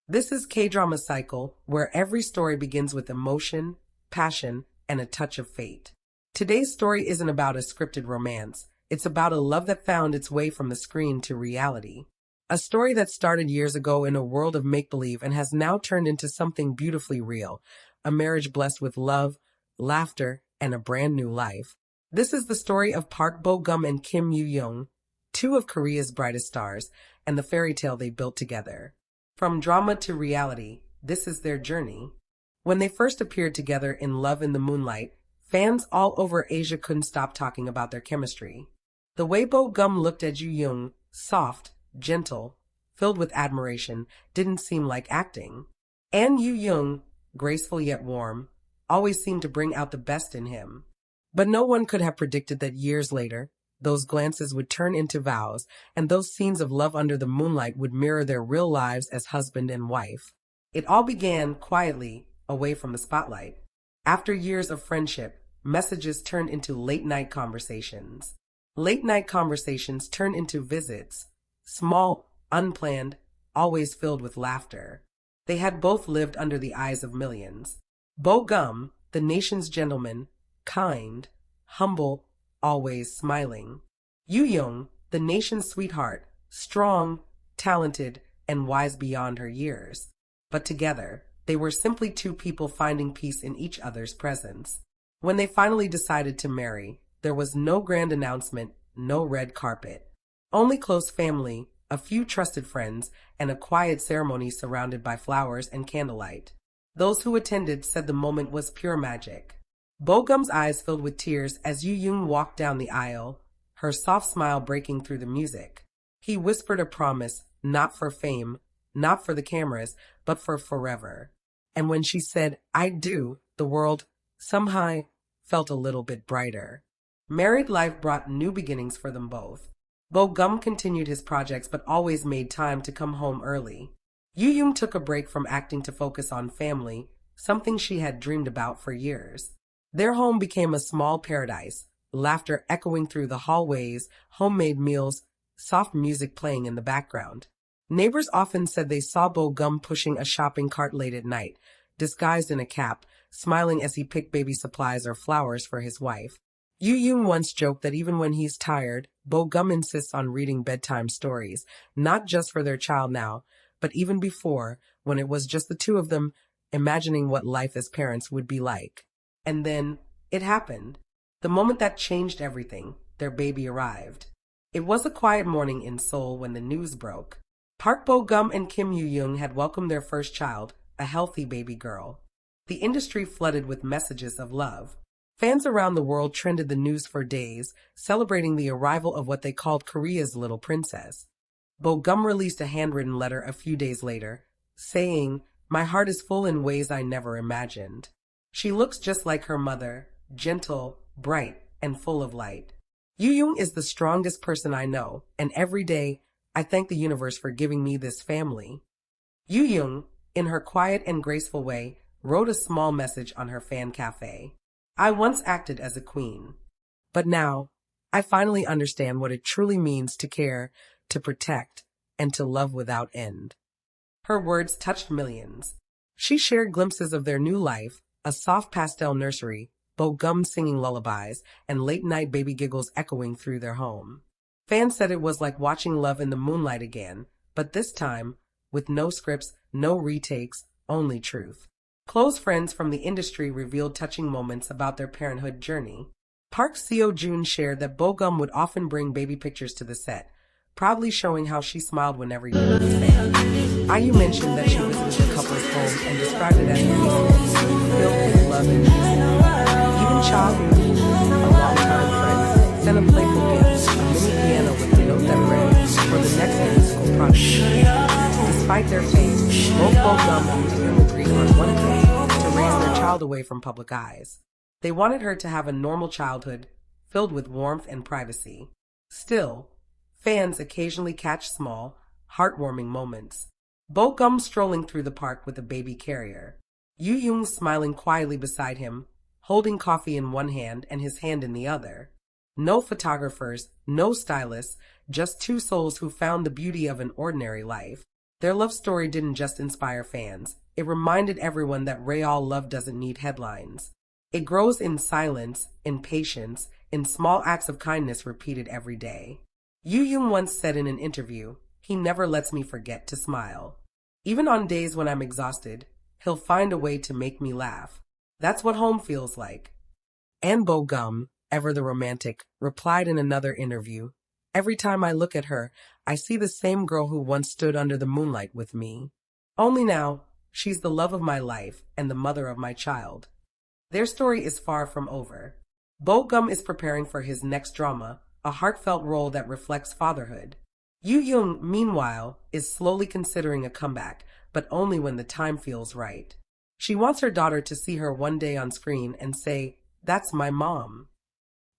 This is K-drama cycle, where every story begins with emotion, passion, and a touch of fate. Today's story isn't about a scripted romance. It's about a love that found its way from the screen to reality. A story that started years ago in a world of make-believe and has now turned into something beautifully real. A marriage blessed with love, laughter, and a brand new life. This is the story of Park Bo-gum and Kim Yoo Jung, two of Korea's brightest stars, and the fairy tale they built together. From drama to reality, this is their journey. When they first appeared together in Love in the Moonlight, fans all over Asia couldn't stop talking about their chemistry. The way Bo-gum looked at Yoo Jung, soft, gentle, filled with admiration, didn't seem like acting. And Yoo Jung, graceful yet warm, always seemed to bring out the best in him. But no one could have predicted that years later, those glances would turn into vows, and those scenes of love under the moonlight would mirror their real lives as husband and wife. It all began quietly, away from the spotlight. After years of friendship, messages turned into late-night conversations. Late-night conversations turned into visits, small, unplanned, always filled with laughter. They had both lived under the eyes of millions. Bo-gum, the nation's gentleman, kind, humble, always smiling. Yoo Jung, the nation's sweetheart, strong, talented, and wise beyond her years. But together, they were simply two people finding peace in each other's presence. When they finally decided to marry, there was no grand announcement, no red carpet. Only close family, a few trusted friends, and a quiet ceremony surrounded by flowers and candlelight. Those who attended said the moment was pure magic. Bo-gum's eyes filled with tears as Yoo Jung walked down the aisle, her soft smile breaking through the music. He whispered a promise, not for fame, not for the cameras, but for forever. And when she said, "I do," the world, somehow, felt a little bit brighter. Married life brought new beginnings for them both. Bo-gum continued his projects but always made time to come home early. Yoo Jung took a break from acting to focus on family, something she had dreamed about for years. Their home became a small paradise, laughter echoing through the hallways, homemade meals, soft music playing in the background. Neighbors often said they saw Bo-gum pushing a shopping cart late at night, disguised in a cap, smiling as he picked baby supplies or flowers for his wife. Yoo Jung once joked that even when he's tired, Bo-gum insists on reading bedtime stories, not just for their child now, but even before, when it was just the two of them, imagining what life as parents would be like. And then, it happened. The moment that changed everything, their baby arrived. It was a quiet morning in Seoul when the news broke. Park Bo-gum and Kim Yoo Jung had welcomed their first child, a healthy baby girl. The industry flooded with messages of love. Fans around the world trended the news for days, celebrating the arrival of what they called Korea's little princess. Bo-gum released a handwritten letter a few days later, saying, "My heart is full in ways I never imagined. She looks just like her mother, gentle, bright, and full of light. Yoo Jung is the strongest person I know, and every day, I thank the universe for giving me this family." Yoo Jung, in her quiet and graceful way, wrote a small message on her fan cafe. "I once acted as a queen, but now, I finally understand what it truly means to care, to protect, and to love without end." Her words touched millions. She shared glimpses of their new life, a soft pastel nursery, Bo-gum singing lullabies, and late-night baby giggles echoing through their home. Fans said it was like watching Love in the Moonlight again, but this time, with no scripts, no retakes, only truth. Close friends from the industry revealed touching moments about their parenthood journey. Park Seo-joon shared that Bo-gum would often bring baby pictures to the set, proudly showing how she smiled whenever you were there. IU mentioned that she visited the couple's home and described it as peaceful, filled with love and peace. Even Cha Hoon, a longtime friend, sent a playful gift, a mini piano with a note that read, "For the next musical project." Despite their fame, both Bo-gum and Yoo Jung agreed on one thing, to raise their child away from public eyes. They wanted her to have a normal childhood, filled with warmth and privacy. Still, fans occasionally catch small, heartwarming moments. Bo-gum strolling through the park with a baby carrier. Yoo Jung smiling quietly beside him, holding coffee in one hand and his hand in the other. No photographers, no stylists, just two souls who found the beauty of an ordinary life. Their love story didn't just inspire fans, it reminded everyone that real love doesn't need headlines. It grows in silence, in patience, in small acts of kindness repeated every day. Yoo Jung once said in an interview, "He never lets me forget to smile. Even on days when I'm exhausted, he'll find a way to make me laugh. That's what home feels like." And Bo Gum, ever the romantic, replied in another interview, "Every time I look at her, I see the same girl who once stood under the moonlight with me. Only now, she's the love of my life and the mother of my child." Their story is far from over. Bo Gum is preparing for his next drama, a heartfelt role that reflects fatherhood. Yoo Jung, meanwhile, is slowly considering a comeback, but only when the time feels right. She wants her daughter to see her one day on screen and say, "That's my mom."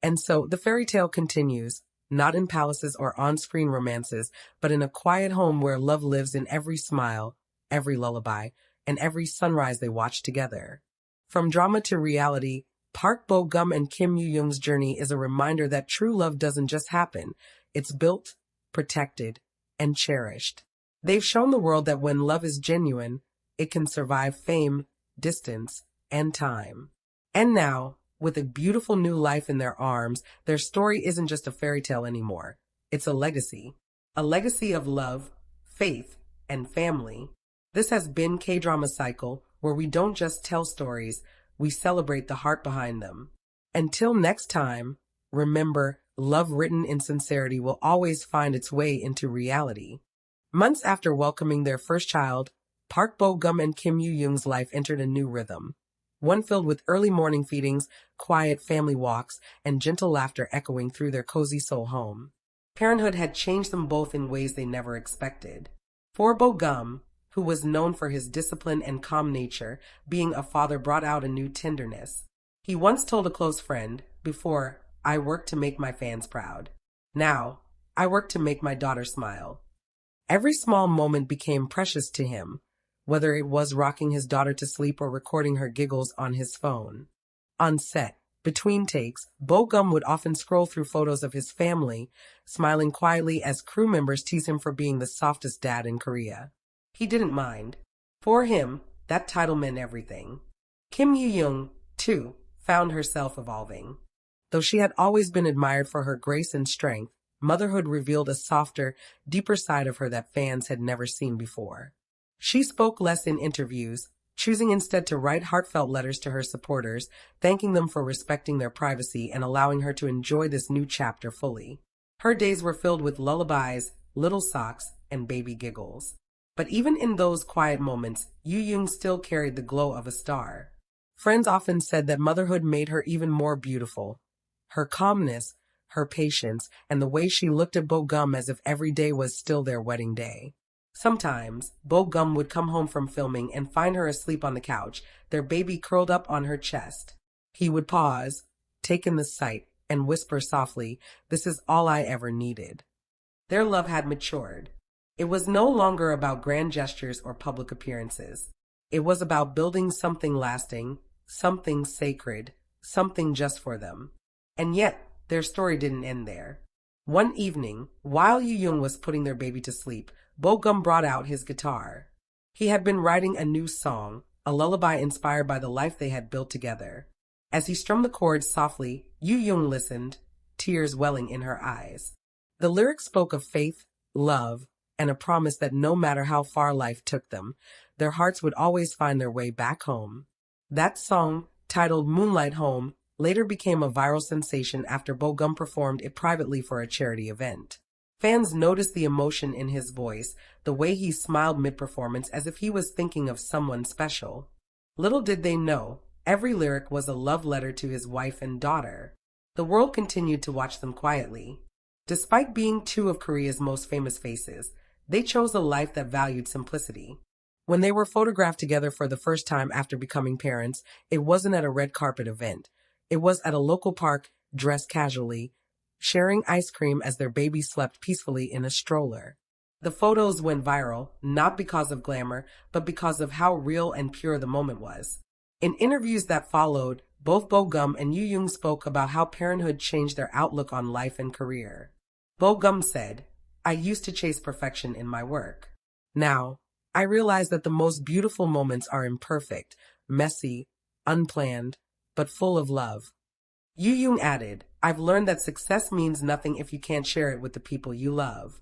And so the fairy tale continues, not in palaces or on-screen romances, but in a quiet home where love lives in every smile, every lullaby, and every sunrise they watch together. From drama to reality, Park Bo Gum and Kim Yoo Jung's journey is a reminder that true love doesn't just happen. It's built, protected, and cherished. They've shown the world that when love is genuine, it can survive fame, distance, and time. And now, with a beautiful new life in their arms, their story isn't just a fairy tale anymore. It's a legacy. A legacy of love, faith, and family. This has been K-Drama Cycle, where we don't just tell stories, we celebrate the heart behind them. Until next time, remember, love written in sincerity will always find its way into reality. Months after welcoming their first child, Park Bo Gum and Kim Yoo Jung's life entered a new rhythm. One filled with early morning feedings, quiet family walks, and gentle laughter echoing through their cozy soul home. Parenthood had changed them both in ways they never expected. For Bo Gum, who was known for his discipline and calm nature, being a father brought out a new tenderness. He once told a close friend, "Before, I worked to make my fans proud. Now, I work to make my daughter smile." Every small moment became precious to him, whether it was rocking his daughter to sleep or recording her giggles on his phone. On set, between takes, Bo Gum would often scroll through photos of his family, smiling quietly as crew members tease him for being the softest dad in Korea. He didn't mind. For him, that title meant everything. Kim Yoo Jung, too, found herself evolving. Though she had always been admired for her grace and strength, motherhood revealed a softer, deeper side of her that fans had never seen before. She spoke less in interviews, choosing instead to write heartfelt letters to her supporters, thanking them for respecting their privacy and allowing her to enjoy this new chapter fully. Her days were filled with lullabies, little socks, and baby giggles. But even in those quiet moments, Yoo Jung still carried the glow of a star. Friends often said that motherhood made her even more beautiful. Her calmness, her patience, and the way she looked at Bo Gum as if every day was still their wedding day. Sometimes, Bo Gum would come home from filming and find her asleep on the couch, their baby curled up on her chest. He would pause, take in the sight, and whisper softly, "This is all I ever needed." Their love had matured. It was no longer about grand gestures or public appearances. It was about building something lasting, something sacred, something just for them. And yet, their story didn't end there. One evening, while Yoo Jung was putting their baby to sleep, Bo Gum brought out his guitar. He had been writing a new song, a lullaby inspired by the life they had built together. As he strummed the chords softly, Yoo Jung listened, tears welling in her eyes. The lyrics spoke of faith, love, and a promise that no matter how far life took them, their hearts would always find their way back home. That song, titled Moonlight Home, later became a viral sensation after Bo Gum performed it privately for a charity event. Fans noticed the emotion in his voice, the way he smiled mid-performance as if he was thinking of someone special. Little did they know, every lyric was a love letter to his wife and daughter. The world continued to watch them quietly. Despite being two of Korea's most famous faces, they chose a life that valued simplicity. When they were photographed together for the first time after becoming parents, it wasn't at a red carpet event. It was at a local park, dressed casually, sharing ice cream as their baby slept peacefully in a stroller. The photos went viral, not because of glamour, but because of how real and pure the moment was. In interviews that followed, both Bo Gum and Yoo Jung spoke about how parenthood changed their outlook on life and career. Bo Gum said, "I used to chase perfection in my work. Now, I realize that the most beautiful moments are imperfect, messy, unplanned, but full of love. Yoo Jung added, I've learned that success means nothing if you can't share it with the people you love.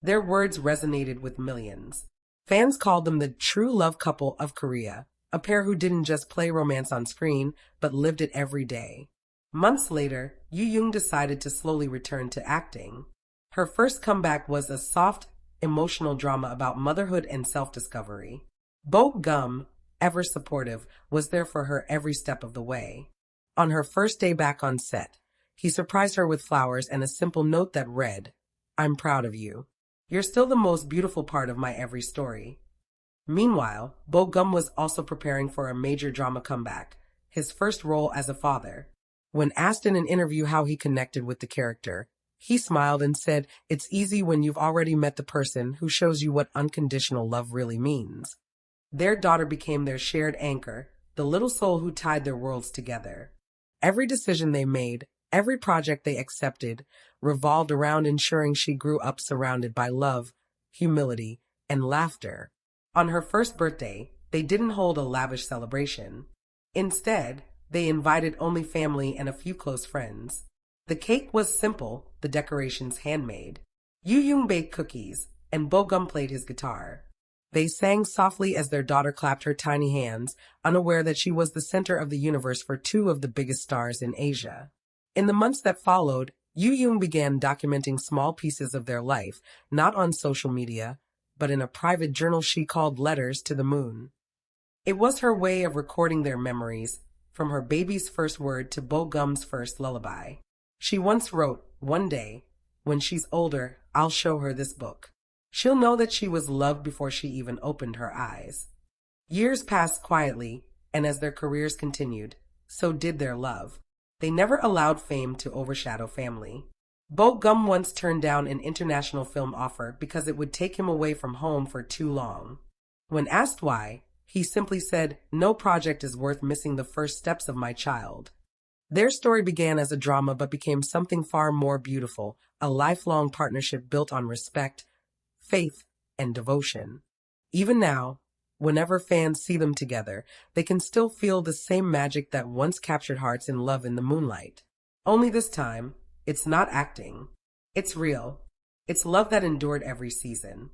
Their words resonated with millions. Fans called them the true love couple of Korea, a pair who didn't just play romance on screen, but lived it every day. Months later, Yoo Jung decided to slowly return to acting. Her first comeback was a soft, emotional drama about motherhood and self-discovery. Bo Gum, ever supportive, was there for her every step of the way. On her first day back on set, he surprised her with flowers and a simple note that read, I'm proud of you. You're still the most beautiful part of my every story. Meanwhile, Bo Gum was also preparing for a major drama comeback, his first role as a father. When asked in an interview how he connected with the character, he smiled and said, it's easy when you've already met the person who shows you what unconditional love really means. Their daughter became their shared anchor, the little soul who tied their worlds together. Every decision they made, every project they accepted, revolved around ensuring she grew up surrounded by love, humility, and laughter. On her first birthday, they didn't hold a lavish celebration. Instead, they invited only family and a few close friends. The cake was simple, the decorations handmade. Yoo Jung baked cookies, and Bo Gum played his guitar. They sang softly as their daughter clapped her tiny hands, unaware that she was the center of the universe for two of the biggest stars in Asia. In the months that followed, Yoo Jung began documenting small pieces of their life, not on social media, but in a private journal she called Letters to the Moon. It was her way of recording their memories, from her baby's first word to Bo Gum's first lullaby. She once wrote, one day, when she's older, I'll show her this book. She'll know that she was loved before she even opened her eyes. Years passed quietly, and as their careers continued, so did their love. They never allowed fame to overshadow family. Bo Gum once turned down an international film offer because it would take him away from home for too long. When asked why, he simply said, no project is worth missing the first steps of my child. Their story began as a drama but became something far more beautiful, a lifelong partnership built on respect, faith, and devotion. Even now, whenever fans see them together, they can still feel the same magic that once captured hearts in love in the moonlight. Only this time, it's not acting. It's real. It's love that endured every season.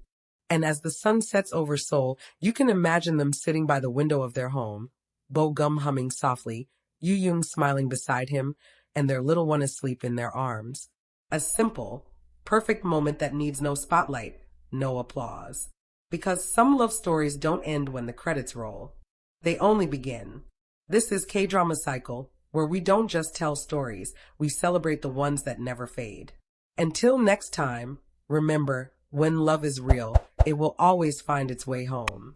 And as the sun sets over Seoul, you can imagine them sitting by the window of their home, Bo Gum humming softly, Yoo Jung smiling beside him, and their little one asleep in their arms. A simple, perfect moment that needs no spotlight, no applause. Because some love stories don't end when the credits roll. They only begin. This is K-Drama Cycle, where we don't just tell stories, we celebrate the ones that never fade. Until next time, remember, when love is real, it will always find its way home.